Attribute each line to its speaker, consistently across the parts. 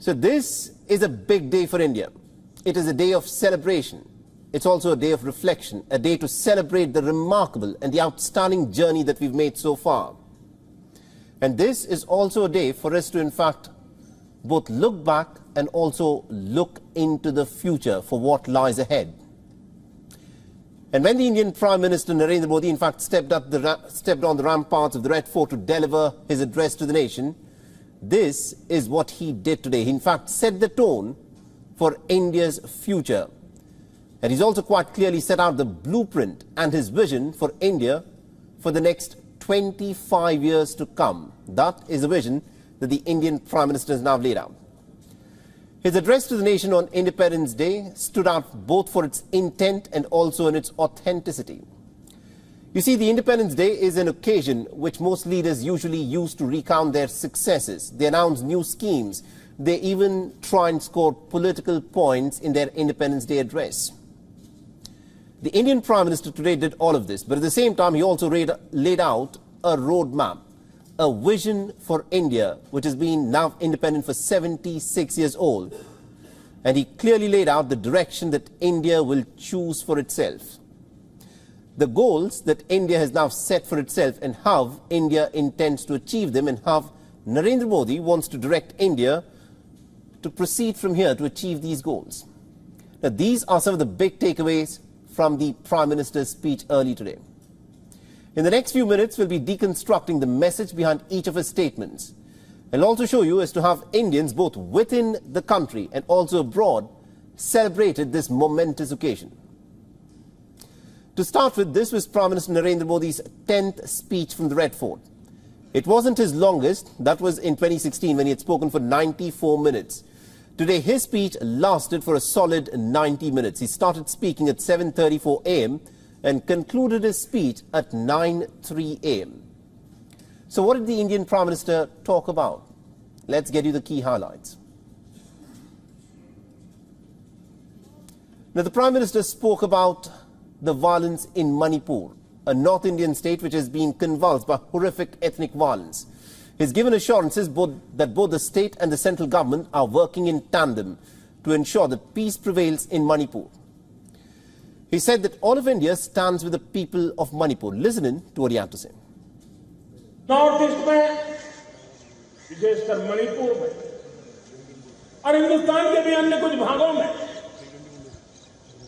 Speaker 1: So this is a big day for India. It is a day of celebration. It's also a day of reflection, a day to celebrate the remarkable and the outstanding journey that we've made so far. And this is also a day for us to, in fact, both look back and also look into the future for what lies ahead. And when the Indian Prime Minister Narendra Modi, in fact, stepped on the ramparts of the Red Fort to deliver his address to the nation, this is what he did today. He, in fact, set the tone for India's future. And he's also quite clearly set out the blueprint and his vision for India for the next 25 years to come. That is the vision that the Indian Prime Minister has now laid out. His address to the nation on Independence Day stood out both for its intent and also in its authenticity. You see, the Independence Day is an occasion which most leaders usually use to recount their successes. They announce new schemes. They even try and score political points in their Independence Day address. The Indian Prime Minister today did all of this, but at the same time he also laid out a roadmap, a vision for India, which has been now independent for 76 years old. And he clearly laid out the direction that India will choose for itself. The goals that India has now set for itself and how India intends to achieve them and how Narendra Modi wants to direct India to proceed from here to achieve these goals. Now, these are some of the big takeaways from the Prime Minister's speech early today. In the next few minutes, we'll be deconstructing the message behind each of his statements. I'll also show you as to how Indians, both within the country and also abroad, celebrated this momentous occasion. To start with, this was Prime Minister Narendra Modi's 10th speech from the Red Fort. It wasn't his longest. That was in 2016 when he had spoken for 94 minutes. Today, his speech lasted for a solid 90 minutes. He started speaking at 7:34 a.m. and concluded his speech at 9:03 a.m. So what did the Indian Prime Minister talk about? Let's get you the key highlights. Now, the Prime Minister spoke about the violence in Manipur, a North Indian state which has been convulsed by horrific ethnic violence. He has given assurances that both the state and the central government are working in tandem to ensure that peace prevails in Manipur. He said that all of India stands with the people of Manipur. Listen in to what he had to say.
Speaker 2: North east में, विशेषकर मणिपुर में और हिंदुस्तान के भी अन्य कुछ भागों में,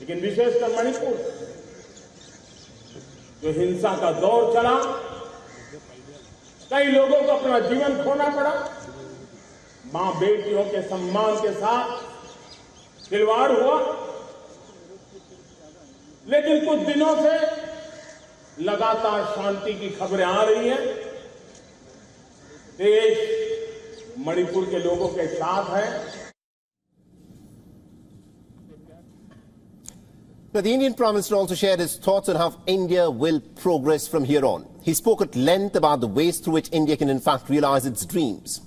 Speaker 2: लेकिन विशेषकर मणिपुर जो हिंसा का दौर चला, कई लोगों को अपना जीवन खोना पड़ा, मां बेटियों के सम्मान के साथ खिलवाड़ हुआ, लेकिन कुछ दिनों से लगातार शांति की खबरें आ रही हैं। देश मणिपुर के लोगों के साथ है।
Speaker 1: Now, the Indian Prime Minister also shared his thoughts on how India will progress from here on. He spoke at length about the ways through which India can in fact realize its dreams.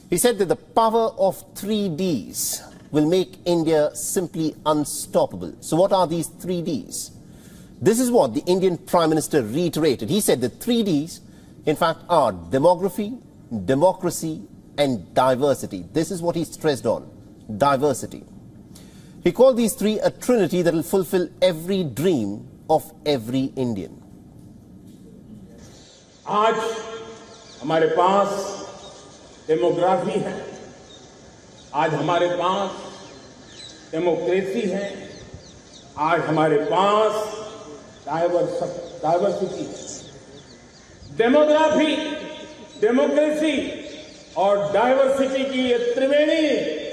Speaker 1: He said that the power of 3Ds will make India simply unstoppable. So what are these 3Ds? This is what the Indian Prime Minister reiterated. He said that 3Ds, in fact, are demography, democracy, and diversity. This is what he stressed on, diversity. He called these three a trinity that will fulfill every dream of every Indian.
Speaker 2: आज हमारे पास demography है, आज हमारे पास democracy है, आज हमारे पास diversity है। Demography, democracy और डाइवर्सिटी की ये त्रिवेणी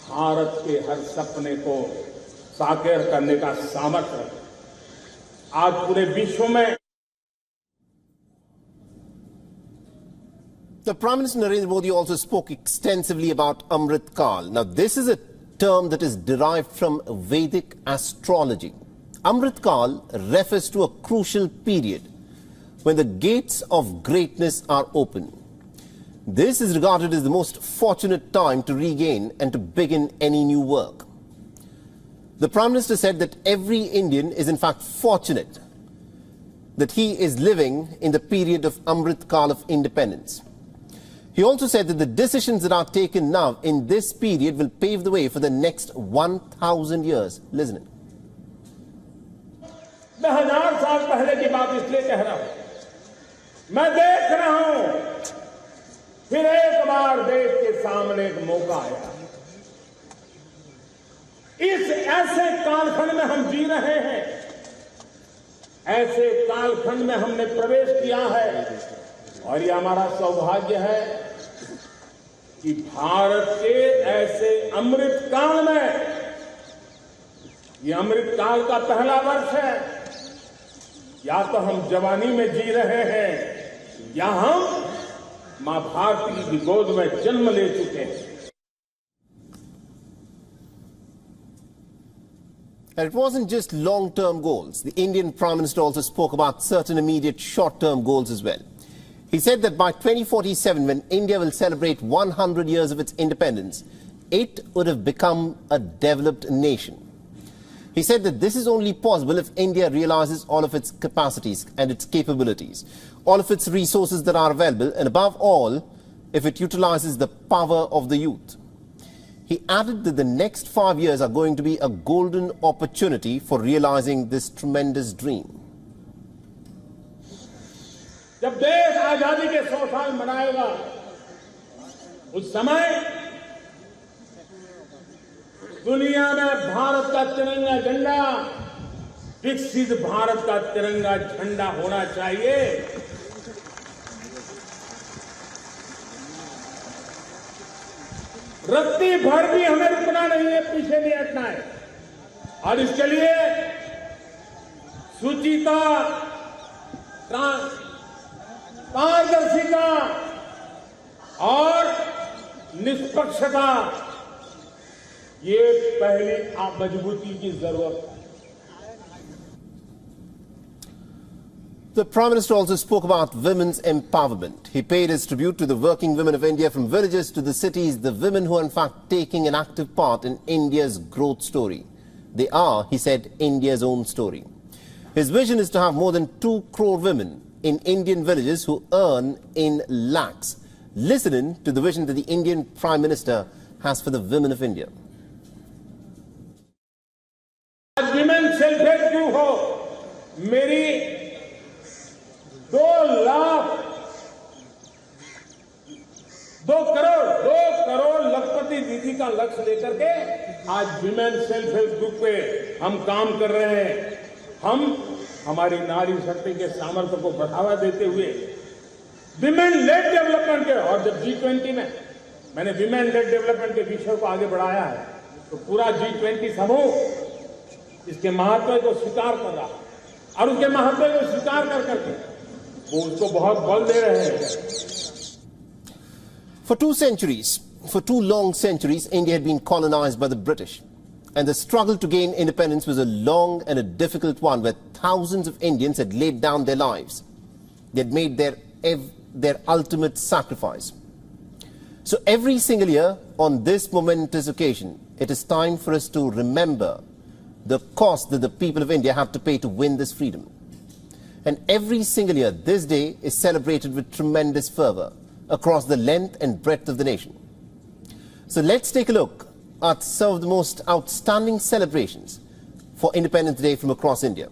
Speaker 2: भारत के हर सपने को साकार करने का सामर्थ्य है। आज पूरे विश्व में
Speaker 1: The Prime Minister Narendra Modi also spoke extensively about Amrit Kal. Now, this is a term that is derived from Vedic astrology. Amrit Kal refers to a crucial period when the gates of greatness are open. This is regarded as the most fortunate time to regain and to begin any new work. The Prime Minister said that every Indian is in fact fortunate that he is living in the period of Amrit Kal of independence. He also said that the decisions that are taken now in this period will pave the way for the next 1,000 years. Listen in.
Speaker 2: मैं 1000 साल पहले की बात इसलिए कह रहा हूं, मैं देख रहा हूं फिर एक बार देश के सामने एक मौका आया। इस ऐसे कालखंड में हम जी रहे हैं, ऐसे कालखंड में हमने प्रवेश किया है और ये हमारा सौभाग्य है कि भारत के ऐसे अमृत काल में, ये अमृत काल का पहला वर्ष है। या तो हम जवानी में जी रहे हैं या हम मां भारती की गोद में जन्म ले चुके हैं।
Speaker 1: And it wasn't just long-term goals. The Indian Prime Minister also spoke about certain immediate short-term goals as well. He said that by 2047, when India will celebrate 100 years of its independence, it would have become a developed nation. He said that this is only possible if India realizes all of its capacities and its capabilities, all of its resources that are available, and above all, if it utilizes the power of the youth. He added that the next 5 years are going to be a golden opportunity for realizing this tremendous dream.
Speaker 2: जब देश आजादी के 100 साल मनाएगा, उस समय दुनिया में भारत का तिरंगा झंडा, विकसित भारत का तिरंगा झंडा होना चाहिए। रत्ती भर भी हमें रुकना नहीं है, पीछे नहीं हटना है। और इसके लिए सुचिता, पारदर्शिता और निष्पक्षता, ये पहली मजबूती की जरूरत है।
Speaker 1: The Prime Minister also spoke about women's empowerment. He paid his tribute to the working women of India from villages to the cities, the women who are in fact taking an active part in India's growth story. They are, he said, India's own story. His vision is to have more than 2 crore women in Indian villages who earn in lakhs. Listen in to the vision that the Indian Prime Minister has for the women of India.
Speaker 2: Women self-help क्यों हो? मेरी 2 करोड़ लखपति दीदी का लक्ष्य लेकर के आज women self help group पे हम काम कर रहे हैं। हमारी नारी शक्ति के सामर्थ्य को बढ़ावा देते हुए विमेन लेड डेवलपमेंट के, और जब G20 में मैंने विमेन लेड डेवलपमेंट के विषय को आगे बढ़ाया है, तो पूरा G20 समूह इसके महत्व को स्वीकार कर रहा है और उसके महत्व को स्वीकार कर करके वो उसको बहुत बल दे रहे हैं।
Speaker 1: For 2 long centuries, India had been colonized by the British. And the struggle to gain independence was a long and a difficult one, where thousands of Indians had laid down their lives. They had made their ultimate sacrifice. So every single year, on this momentous occasion, it is time for us to remember the cost that the people of India have to pay to win this freedom. And every single year, this day is celebrated with tremendous fervor across the length and breadth of the nation. So let's take a look at some of the most outstanding celebrations for Independence Day from across India.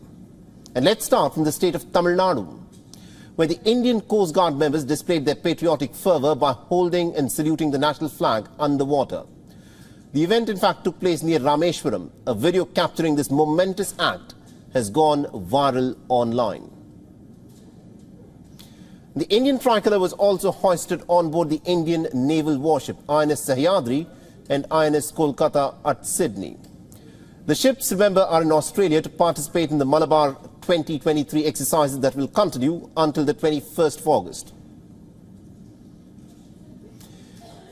Speaker 1: And let's start from the state of Tamil Nadu, where the Indian Coast Guard members displayed their patriotic fervor by holding and saluting the national flag underwater. The event, in fact, took place near Rameshwaram. A video capturing this momentous act has gone viral online. The Indian tricolour was also hoisted on board the Indian naval warship INS Sahyadri and INS Kolkata at Sydney. The ships, remember, are in Australia to participate in the Malabar 2023 exercises that will continue until the 21st of August.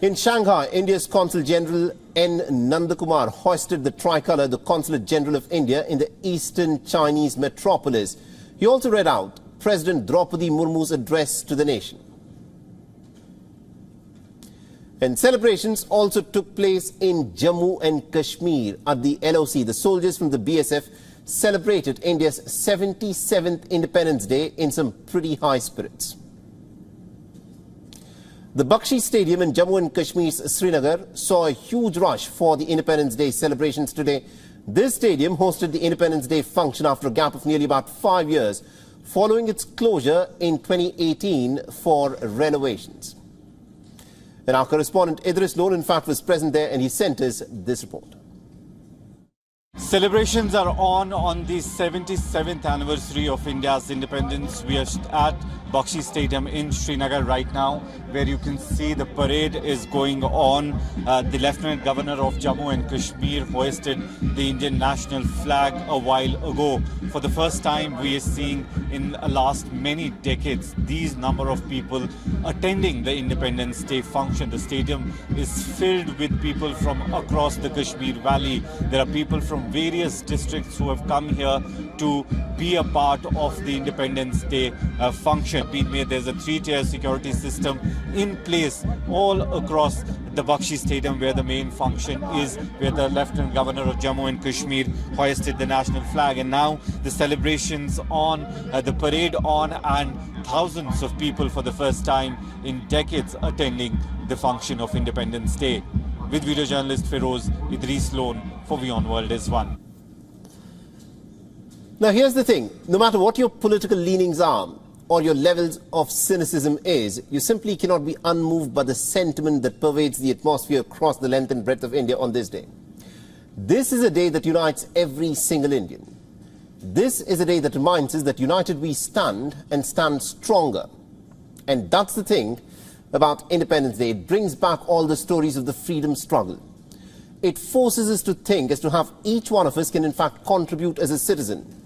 Speaker 1: In Shanghai, India's Consul General N. Nandakumar hoisted the tricolour, the Consulate General of India, in the eastern Chinese metropolis. He also read out President Draupadi Murmu's address to the nation. And celebrations also took place in Jammu and Kashmir at the LOC. The soldiers from the BSF celebrated India's 77th Independence Day in some pretty high spirits. The Bakshi Stadium in Jammu and Kashmir's Srinagar saw a huge rush for the Independence Day celebrations today. This stadium hosted the Independence Day function after a gap of nearly about 5 years, following its closure in 2018 for renovations. And our correspondent Idris Lone, in fact, was present there, and he sent us this report.
Speaker 3: Celebrations are on the 77th anniversary of India's independence. We are at Bakshi Stadium in Srinagar right now, where you can see the parade is going on. The Lieutenant Governor of Jammu and Kashmir hoisted the Indian national flag a while ago. For the first time, we are seeing in the last many decades these number of people attending the Independence Day function. The stadium is filled with people from across the Kashmir Valley. There are people from various districts who have come here to be a part of the Independence Day function. There's a 3-tier security system in place all across the Bakshi Stadium, where the main function is, where the Lieutenant Governor of Jammu and Kashmir hoisted the national flag. And now the celebrations on, the parade on, and thousands of people for the first time in decades attending the function of Independence Day. With video journalist Feroz, Idris Lone for WION World is One.
Speaker 1: Now here's the thing, no matter what your political leanings are or your levels of cynicism is, you simply cannot be unmoved by the sentiment that pervades the atmosphere across the length and breadth of India on this day. This is a day that unites every single Indian. This is a day that reminds us that united we stand and stand stronger. And that's the thing about Independence Day. It brings back all the stories of the freedom struggle. It forces us to think as to how each one of us can in fact contribute as a citizen,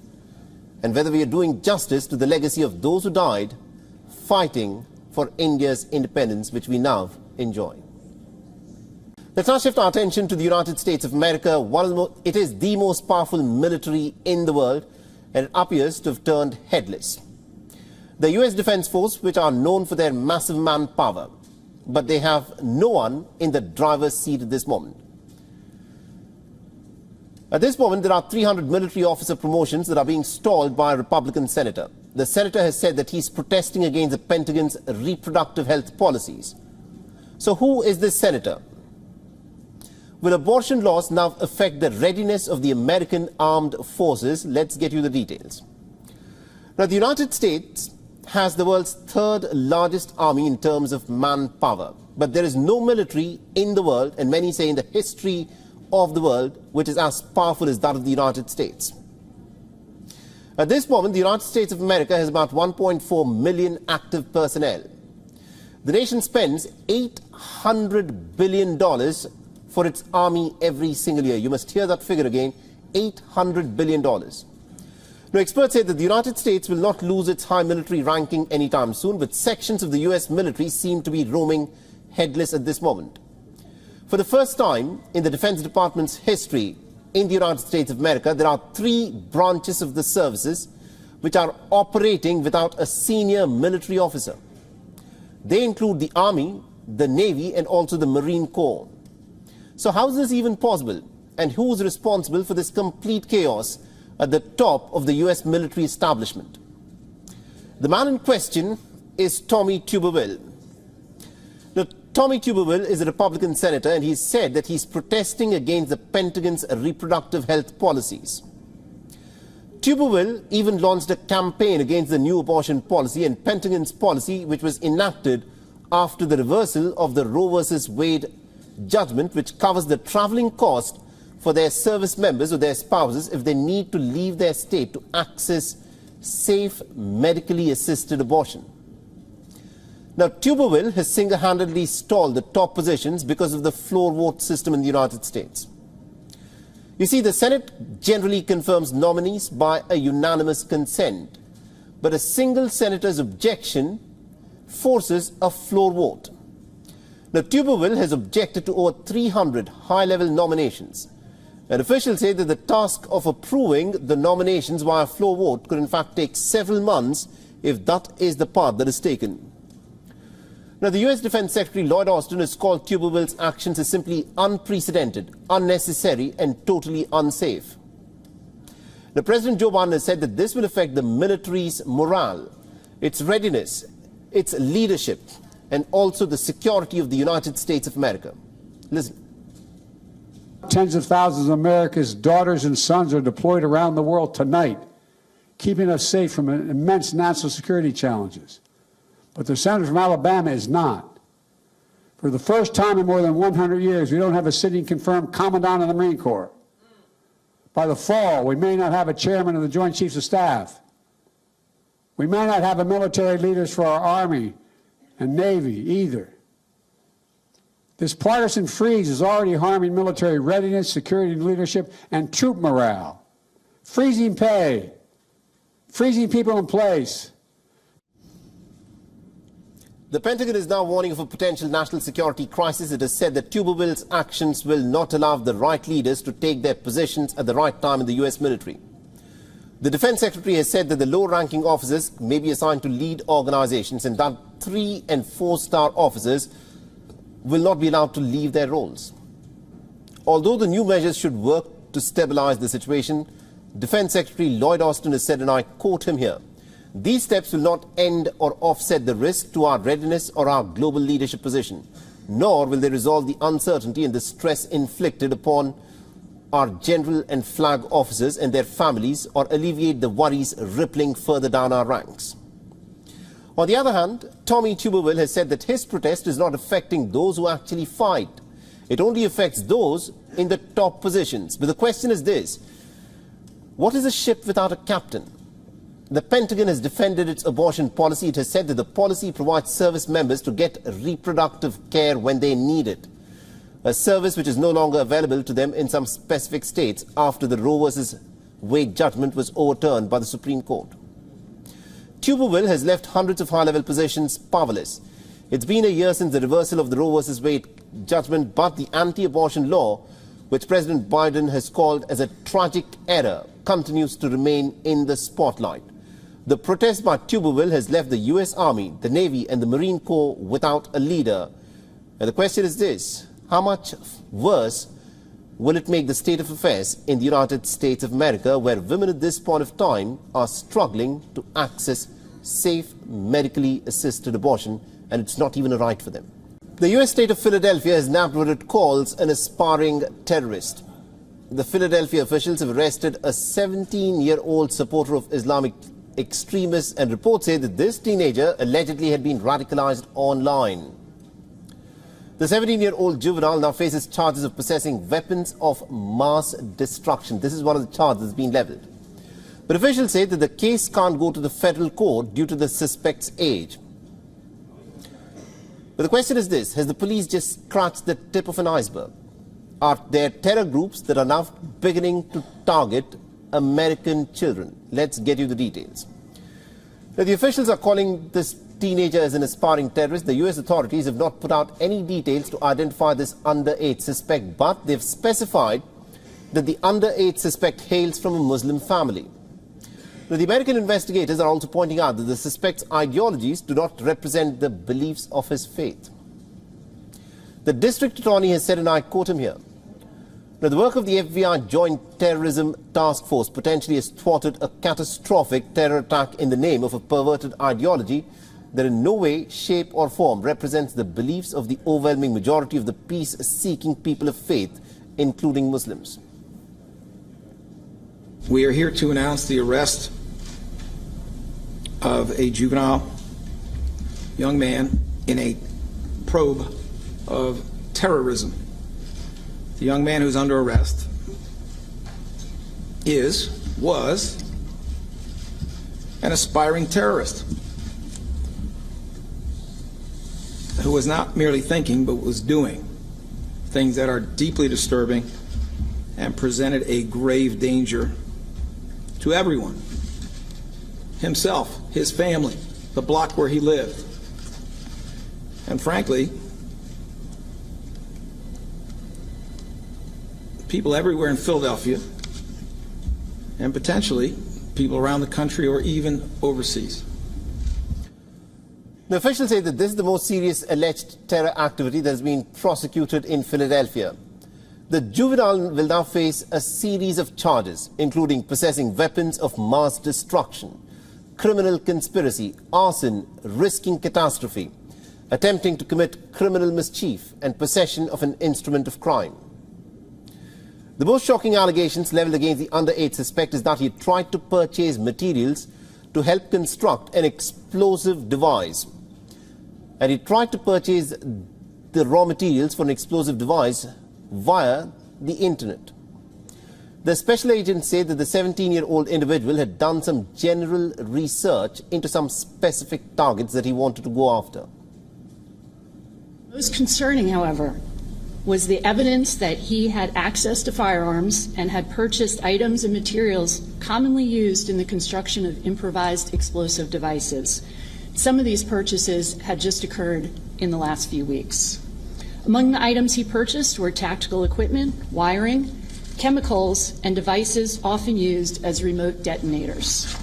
Speaker 1: and whether we are doing justice to the legacy of those who died fighting for India's independence, which we now enjoy. Let's now shift our attention to the United States of America. It is the most powerful military in the world, and it appears to have turned headless. The US Defense Force, which are known for their massive manpower, but they have no one in the driver's seat at this moment. At this moment, there are 300 military officer promotions that are being stalled by a Republican senator. The senator has said that he's protesting against the Pentagon's reproductive health policies. So who is this senator? Will abortion laws now affect the readiness of the American armed forces? Let's get you the details. Now, the United States has the world's 3rd largest army in terms of manpower, but there is no military in the world, and many say in the history of the world, which is as powerful as that of the United States. At this moment, the United States of America has about 1.4 million active personnel. The nation spends $800 billion for its army every single year. You must hear that figure again, $800 billion. Now, experts say that the United States will not lose its high military ranking anytime soon, but sections of the US military seem to be roaming headless at this moment. For the first time in the Defense Department's history in the United States of America, there are 3 branches of the services which are operating without a senior military officer. They include the Army, the Navy, and also the Marine Corps. So how is this even possible? And who is responsible for this complete chaos at the top of the US military establishment? The man in question is Tommy Tuberville. Now, Tommy Tuberville is a Republican senator, and he said that he's protesting against the Pentagon's reproductive health policies. Tuberville even launched a campaign against the new abortion policy and Pentagon's policy, which was enacted after the reversal of the Roe versus Wade judgment, which covers the traveling cost for their service members or their spouses if they need to leave their state to access safe, medically assisted abortion. Now, Tuberville has single-handedly stalled the top positions because of the floor vote system in the United States. You see, the Senate generally confirms nominees by a unanimous consent, but a single senator's objection forces a floor vote. Now, Tuberville has objected to over 300 high-level nominations, and officials say that the task of approving the nominations via floor vote could in fact take several months if that is the path that is taken. Now, the US Defense Secretary Lloyd Austin has called Tuberville's actions as simply unprecedented, unnecessary, and totally unsafe. Now, President Joe Biden has said that this will affect the military's morale, its readiness, its leadership, and also the security of the United States of America. Listen.
Speaker 4: Tens of thousands of America's daughters and sons are deployed around the world tonight, keeping us safe from immense national security challenges. But the senator from Alabama is not. For the first time in more than 100 years, we don't have a sitting confirmed commandant of the Marine Corps. By the fall, we may not have a chairman of the Joint Chiefs of Staff. We may not have a military leaders for our Army and Navy either. This partisan freeze is already harming military readiness, security leadership, and troop morale. Freezing pay, freezing people in place.
Speaker 1: The Pentagon is now warning of a potential national security crisis. It has said that Tuberville's actions will not allow the right leaders to take their positions at the right time in the U.S. military. The Defense Secretary has said that the low-ranking officers may be assigned to lead organizations and that 3- and 4-star officers will not be allowed to leave their roles. Although the new measures should work to stabilize the situation, Defense Secretary Lloyd Austin has said, and I quote him here, "These steps will not end or offset the risk to our readiness or our global leadership position, nor will they resolve the uncertainty and the stress inflicted upon our general and flag officers and their families or alleviate the worries rippling further down our ranks." On the other hand, Tommy Tuberville has said that his protest is not affecting those who actually fight. It only affects those in the top positions. But the question is this: what is a ship without a captain? The Pentagon has defended its abortion policy. It has said that the policy provides service members to get reproductive care when they need it, a service which is no longer available to them in some specific states after the Roe v. Wade judgment was overturned by the Supreme Court. Tuberville has left hundreds of high-level positions powerless. It's been a year since the reversal of the Roe v. Wade judgment, but the anti-abortion law, which President Biden has called as a tragic error, continues to remain in the spotlight. The protest by Tuberville has left the U.S. Army, the Navy and the Marine Corps without a leader. And the question is this: how much worse will it make the state of affairs in the United States of America, where women at this point of time are struggling to access safe, medically assisted abortion, and it's not even a right for them? The U.S. state of Philadelphia has nabbed what it calls an aspiring terrorist. The Philadelphia officials have arrested a 17-year-old supporter of Islamic extremists, and reports say that this teenager allegedly had been radicalized online. The 17-year-old juvenile now faces charges of possessing weapons of mass destruction. This is one of the charges that's been leveled. But officials say that the case can't go to the federal court due to the suspect's age. But the question is this: has the police just scratched the tip of an iceberg? Are there terror groups that are now beginning to target American children? Let's get you the details. Now, the officials are calling this teenager as an aspiring terrorist. The U.S. authorities have not put out any details to identify this underage suspect, but they've specified that the underage suspect hails from a Muslim family. Now, the American investigators are also pointing out that the suspect's ideologies do not represent the beliefs of his faith. The district attorney has said, and I quote him here, "Now, the work of the FBI Joint Terrorism Task Force potentially has thwarted a catastrophic terror attack in the name of a perverted ideology that in no way, shape or form represents the beliefs of the overwhelming majority of the peace-seeking people of faith, including Muslims."
Speaker 5: We are here to announce the arrest of a juvenile young man in a probe of terrorism. The young man who's under arrest was an aspiring terrorist who was not merely thinking, but was doing things that are deeply disturbing and presented a grave danger to everyone. Himself, his family, the block where he lived. And frankly, people everywhere in Philadelphia, and potentially people around the country or even overseas.
Speaker 1: The officials say that this is the most serious alleged terror activity that has been prosecuted in Philadelphia. The juvenile will now face a series of charges, including possessing weapons of mass destruction, criminal conspiracy, arson, risking catastrophe. attempting to commit criminal mischief and possession of an instrument of crime. The most shocking allegations leveled against the underage suspect is that he tried to purchase materials to help construct an explosive device. And he tried to purchase the raw materials for an explosive device via the internet. The special agents say that the 17-year-old individual had done some general research into some specific targets that he wanted to go after.
Speaker 6: Most concerning, however, was the evidence that he had access to firearms and had purchased items and materials commonly used in the construction of improvised explosive devices. Some of these purchases had just occurred in the last few weeks. Among the items he purchased were tactical equipment, wiring, chemicals, and devices often used as remote detonators.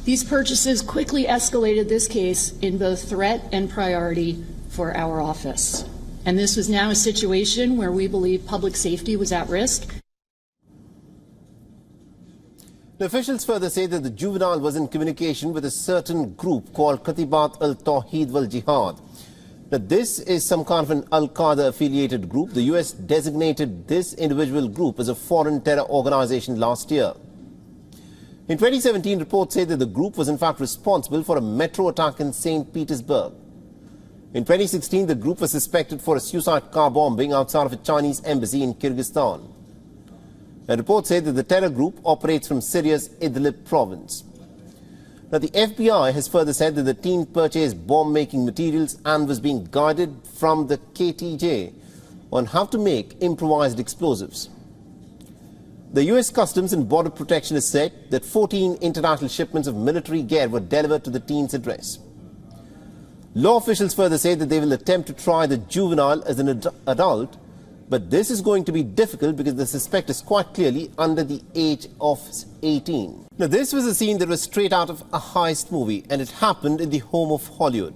Speaker 6: These purchases quickly escalated this case in both threat and priority for our office. And this was now a situation where we believe public safety was at risk.
Speaker 1: The officials further say that the juvenile was in communication with a certain group called Katibat al-Tawheed wal-Jihad. That this is some kind of an Al-Qaeda affiliated group. The US designated this individual group as a foreign terror organization last year. In 2017, reports say that the group was in fact responsible for a metro attack in St. Petersburg. In 2016, the group was suspected for a suicide car bombing outside of a Chinese embassy in Kyrgyzstan. A report said that the terror group operates from Syria's Idlib province. Now, the FBI has further said that the team purchased bomb-making materials and was being guided from the KTJ on how to make improvised explosives. The US Customs and Border Protection has said that 14 international shipments of military gear were delivered to the teen's address. Law officials further say that they will attempt to try the juvenile as an adult, but this is going to be difficult because the suspect is quite clearly under the age of 18. Now, this was a scene that was straight out of a heist movie, and it happened in the home of Hollywood.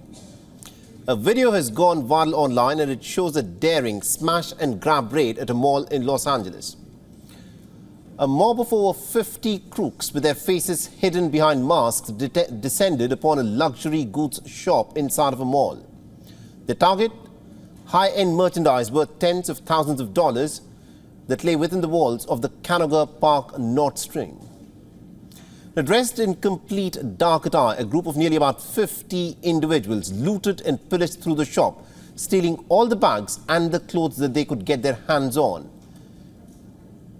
Speaker 1: A video has gone viral online, and it shows a daring smash and grab raid at a mall in Los Angeles. A mob of over 50 crooks with their faces hidden behind masks descended upon a luxury goods shop inside of a mall. The target? High-end merchandise worth tens of thousands of dollars that lay within the walls of the Canoga Park North String. Now, dressed in complete dark attire, a group of nearly about 50 individuals looted and pillaged through the shop, stealing all the bags and the clothes that they could get their hands on.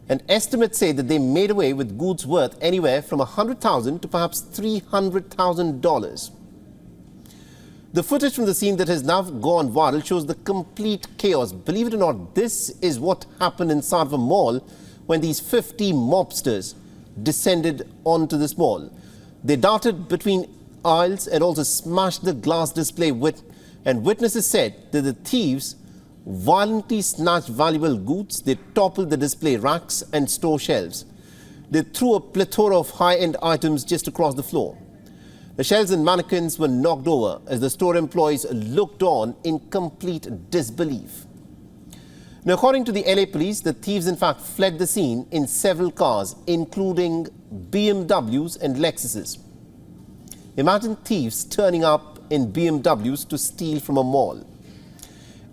Speaker 1: And estimates say that they made away with goods worth anywhere from $100,000 to perhaps $300,000. The footage from the scene that has now gone viral shows the complete chaos. Believe it or not, this is what happened inside of a mall when these 50 mobsters descended onto this mall. They darted between aisles and also smashed the glass display and witnesses said that the thieves violently snatched valuable goods. They toppled the display racks and store shelves. They threw a plethora of high-end items just across the floor. The shelves and mannequins were knocked over as the store employees looked on in complete disbelief. Now, according to the LA police, the thieves in fact fled the scene in several cars, including BMWs and Lexuses. Imagine thieves turning up in BMWs to steal from a mall.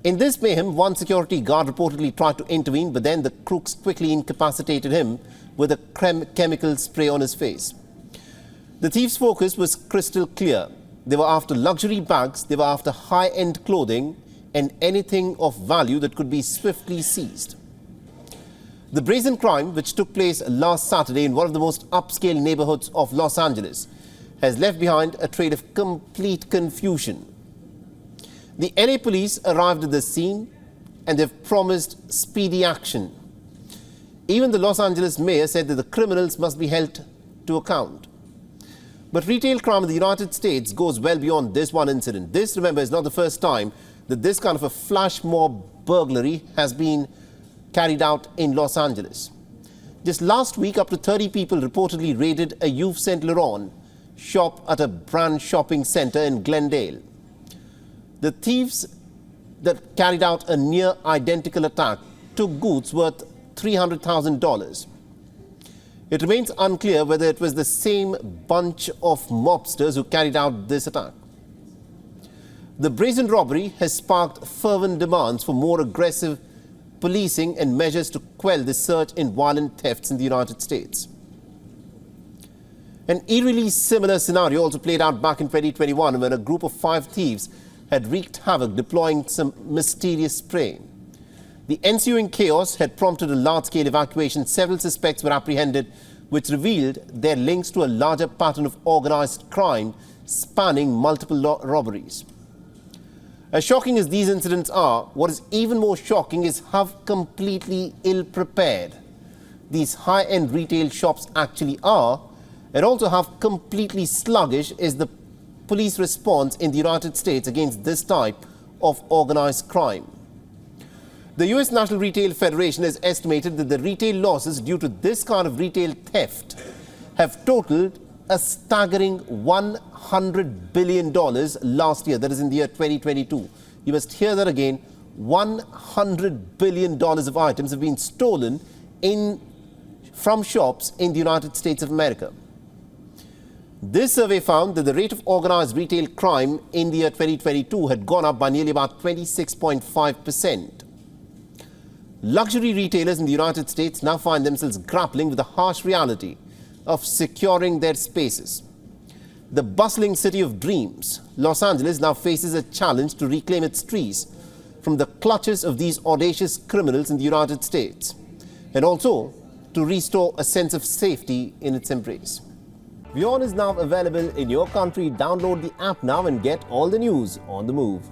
Speaker 1: In this mayhem, one security guard reportedly tried to intervene, but then the crooks quickly incapacitated him with a chemical spray on his face. The thieves' focus was crystal clear. They were after luxury bags, they were after high-end clothing, and anything of value that could be swiftly seized. The brazen crime, which took place last Saturday in one of the most upscale neighborhoods of Los Angeles, has left behind a trail of complete confusion. The LA police arrived at the scene and they've promised speedy action. Even the Los Angeles mayor said that the criminals must be held to account. But retail crime in the United States goes well beyond this one incident. This, remember, is not the first time that this kind of a flash mob burglary has been carried out in Los Angeles. Just last week, up to 30 people reportedly raided a Yves Saint Laurent shop at a brand shopping center in Glendale. The thieves that carried out a near identical attack took goods worth $300,000. It remains unclear whether it was the same bunch of mobsters who carried out this attack. The brazen robbery has sparked fervent demands for more aggressive policing and measures to quell the surge in violent thefts in the United States. An eerily similar scenario also played out back in 2021 when a group of 5 thieves had wreaked havoc deploying some mysterious spray. The ensuing chaos had prompted a large-scale evacuation. Several suspects were apprehended, which revealed their links to a larger pattern of organized crime spanning multiple robberies. As shocking as these incidents are, what is even more shocking is how completely ill-prepared these high-end retail shops actually are, and also how completely sluggish is the police response in the United States against this type of organized crime. The US National Retail Federation has estimated that the retail losses due to this kind of retail theft have totaled a staggering $100 billion last year, that is in the year 2022. You must hear that again. $100 billion of items have been stolen from shops in the United States of America. This survey found that the rate of organized retail crime in the year 2022 had gone up by nearly about 26.5%. Luxury retailers in the United States now find themselves grappling with the harsh reality of securing their spaces. The bustling city of dreams, Los Angeles, now faces a challenge to reclaim its trees from the clutches of these audacious criminals in the United States, and also to restore a sense of safety in its embrace. WION is now available in your country. Download the app now and get all the news on the move.